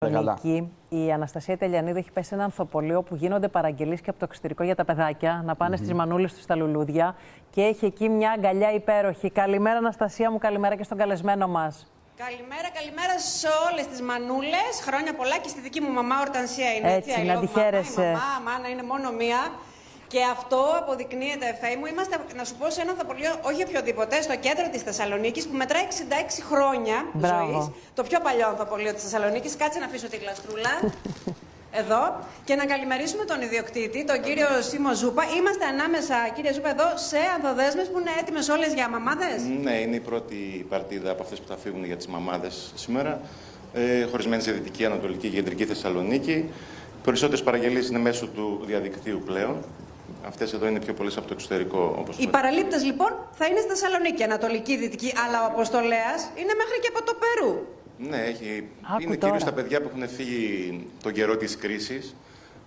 Νίκη, η Αναστασία Τελιανίδου έχει πέσει σε ένα ανθοπολείο που γίνονται παραγγελίες και από το εξωτερικό για τα παιδάκια να πάνε στις μανούλες τους στα λουλούδια και έχει εκεί μια αγκαλιά υπέροχη. Καλημέρα Αναστασία μου, καλημέρα και στον καλεσμένο μας. Καλημέρα σε όλες τις μανούλες. Χρόνια πολλά και στη δική μου μαμά Ορτανσία είναι έτσι. Να τη χαίρεσαι. Η μάνα είναι μόνο μία. Και αυτό αποδεικνύεται, Εφέ μου. Είμαστε, να σου πω, σε ένα ανθοπολείο, όχι οποιοδήποτε, στο κέντρο της Θεσσαλονίκης, που μετράει 66 χρόνια ζωής. Το πιο παλιό ανθοπολείο της Θεσσαλονίκης. Κάτσε να αφήσω τη γλαστρούλα. Εδώ. Και να καλημερίσουμε τον ιδιοκτήτη, τον κύριο Σίμω Ζούπα. Είμαστε ανάμεσα, κύριε Ζούπα, εδώ σε ανθοδέσμες που είναι έτοιμες όλες για μαμάδες. Ναι, είναι η πρώτη παρτίδα από αυτές που θα φύγουν για τις μαμάδες σήμερα. Χωρισμένη σε Δυτική, Ανατολική και Κεντρική Θεσσαλονίκη. Οι περισσότερες παραγγελίες είναι μέσω του διαδικτύου πλέον. Αυτές εδώ είναι πιο πολλές από το εξωτερικό. Οι παραλήπτες λοιπόν θα είναι στη Θεσσαλονίκη, Ανατολική, Δυτική, αλλά ο Αποστολέας είναι μέχρι και από το Περού. Ναι, είναι κυρίως τα παιδιά που έχουν φύγει τον καιρό της κρίσης.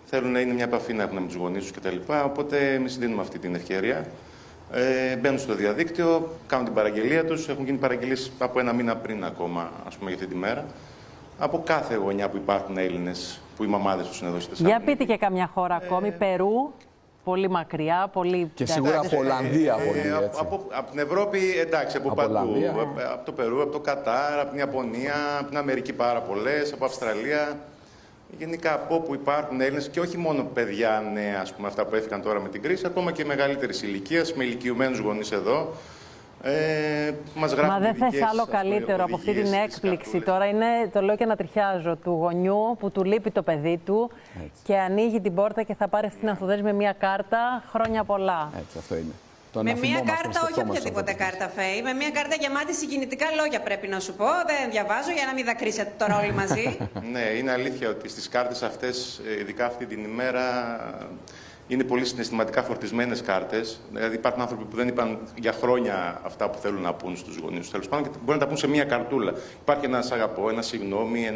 Θέλουν να είναι μια επαφή να έχουν με τους γονείς τους κτλ. Οπότε εμείς δίνουμε αυτή την ευκαιρία. Μπαίνουν στο διαδίκτυο, κάνουν την παραγγελία τους. Έχουν γίνει παραγγελίες από ένα μήνα πριν ακόμα, ας πούμε, για αυτή τη μέρα. Από κάθε γωνιά που υπάρχουν Έλληνες, που οι μαμάδες τους είναι εδώ στη Θεσσαλονίκη. Για πείτε και καμιά χώρα ακόμη, Περού. Πολύ μακριά, πολύ... Και σίγουρα από Ολλανδία πολύ, έτσι. Από την Ευρώπη, εντάξει, από παντού. Από το Περού, από το Κατάρ, από την Ιαπωνία, από την Αμερική πάρα πολλές, από Αυστραλία. Γενικά από όπου υπάρχουν Έλληνες και όχι μόνο παιδιά νέα, ας πούμε, αυτά που έφυγαν τώρα με την κρίση, ακόμα και μεγαλύτερης ηλικίας, με ηλικιωμένους γονείς εδώ. Μα δεν θες άλλο καλύτερο από αυτή την έκπληξη. Τώρα είναι, το λέω και να τριχιάζω, του γονιού που του λείπει το παιδί του και ανοίγει την πόρτα και θα πάρει στην ανθοδέσμη με μια κάρτα. Χρόνια πολλά. Έτσι, αυτό είναι. Με μια κάρτα, όχι οποιαδήποτε κάρτα, Φέη. Με μια κάρτα γεμάτη συγκινητικά λόγια, πρέπει να σου πω. Δεν διαβάζω για να μην δακρύσετε τώρα όλοι μαζί. Ναι, είναι αλήθεια ότι στις κάρτες αυτές, ειδικά αυτή την ημέρα, είναι πολύ συναισθηματικά φορτισμένες κάρτες. Δηλαδή, υπάρχουν άνθρωποι που δεν είπαν για χρόνια αυτά που θέλουν να πούν στους γονείς τους. Τέλος πάντων, και μπορεί να τα πούν σε μία καρτούλα. Υπάρχει ένα «σ' αγαπώ», ένα «συγγνώμη»,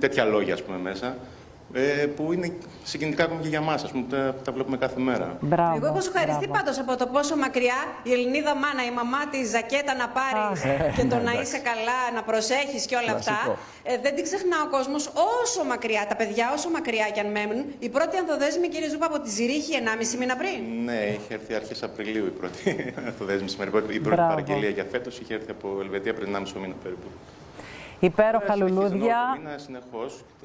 τέτοια λόγια, ας πούμε, μέσα. Που είναι συγκινητικά ακόμη και για μας, ας πούμε, που τα βλέπουμε κάθε μέρα. Μπράβο, εγώ έχω σου ευχαριστεί πάντως από το πόσο μακριά η Ελληνίδα μάνα, η μαμά της ζακέτα να πάρεις και το να είσαι καλά, να προσέχεις και όλα αυτά. Δεν την ξεχνά ο κόσμος όσο μακριά, τα παιδιά όσο μακριά κι αν μένουν. Η πρώτη ανθοδέσμη, κύριε Ζούπα, από τη Ζηρίχη 1,5 μήνα πριν. Ναι, είχε έρθει αρχές Απριλίου η πρώτη ανθοδέσμη. Η πρώτη παραγγελία για φέτος είχε έρθει από Ελβετία πριν 1,5 μήνα περίπου. Υπέροχα λουλούδια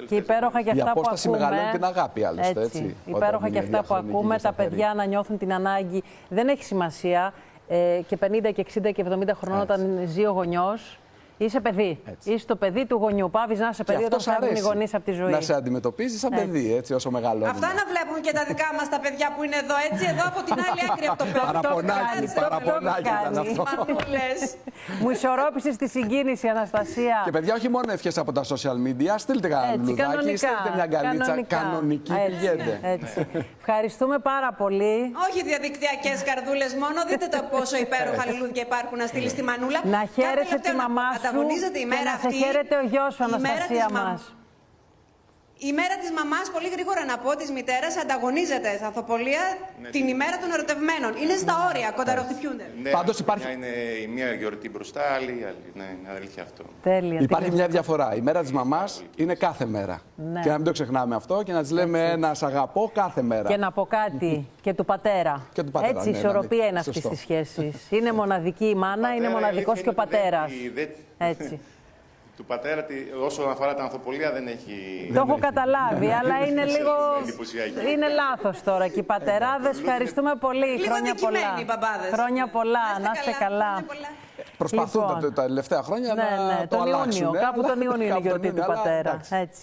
και υπέροχα και αυτά που ακούμε. Η απόσταση μεγαλώνει την αγάπη, άλλωστε, έτσι. Υπέροχα και αυτά που ακούμε, τα παιδιά να νιώθουν την ανάγκη. Δεν έχει σημασία και 50 και 60 και 70 χρονών όταν ζει ο γονιός. Είσαι παιδί. Έτσι. Είσαι το παιδί του γονιού. Πάβεις να είσαι παιδί όταν φεύγουν οι γονείς από τη ζωή. Να σε αντιμετωπίζει σαν παιδί, έτσι, όσο μεγαλώνει. Αυτά να βλέπουν και τα δικά μας τα παιδιά που είναι εδώ, έτσι, εδώ από την άλλη άκρη από το παιδί. Παραπονάκι. Μου ισορρόπησες τη συγκίνηση, Αναστασία. Και παιδιά, όχι μόνο ευχές από τα social media, στείλτε κανένα λουλουδάκι, στείλτε μια αγκαλίτσα κανονική. Πηγαίνετε. Ευχαριστούμε πάρα πολύ. Όχι διαδικτυακές καρδούλες μόνο, δείτε το πόσο υπέροχα λουλούδια υπάρχουν να στείλει στη μανούλα. Να χαίρεσαι τη μαμά σου η μέρα και να σε χαίρεται ο γιος σου, Αναστασία μας. Η μέρα της μαμάς, πολύ γρήγορα να πω, της μητέρας, ανταγωνίζεται στα ανθοπολεία την ημέρα των ερωτευμένων. Είναι στα όρια, κονταροχτυπιούνται. Ναι, πάντως υπάρχει... Είναι η μία γιορτή μπροστά, άλλη. Ναι, είναι αλήθεια αυτό. Τέλεια. Υπάρχει μια διαφορά. Η μέρα της μαμάς είναι κάθε μέρα. Ναι. Και να μην το ξεχνάμε αυτό και να της λέμε ένα «σ' αγαπώ» κάθε μέρα. Και να πω κάτι και του πατέρα. Και του πατέρα. Έτσι, ισορροπία είναι αυτή τη σχέση. Είναι μοναδική η μάνα, είναι μοναδικός και ο πατέρας. Έτσι. Του πατέρα, όσον αφορά τα ανθοπολεία, δεν έχει... Το έχω καταλάβει, αλλά είναι λίγο... είναι λάθος τώρα. Και οι πατεράδες, ευχαριστούμε πολύ. Χρόνια πολλά. Χρόνια πολλά, να είστε καλά. Προσπαθούν τα τελευταία χρόνια να το αλλάξουν. Κάπου τον Ιούνιο είναι η γιορτή του πατέρα.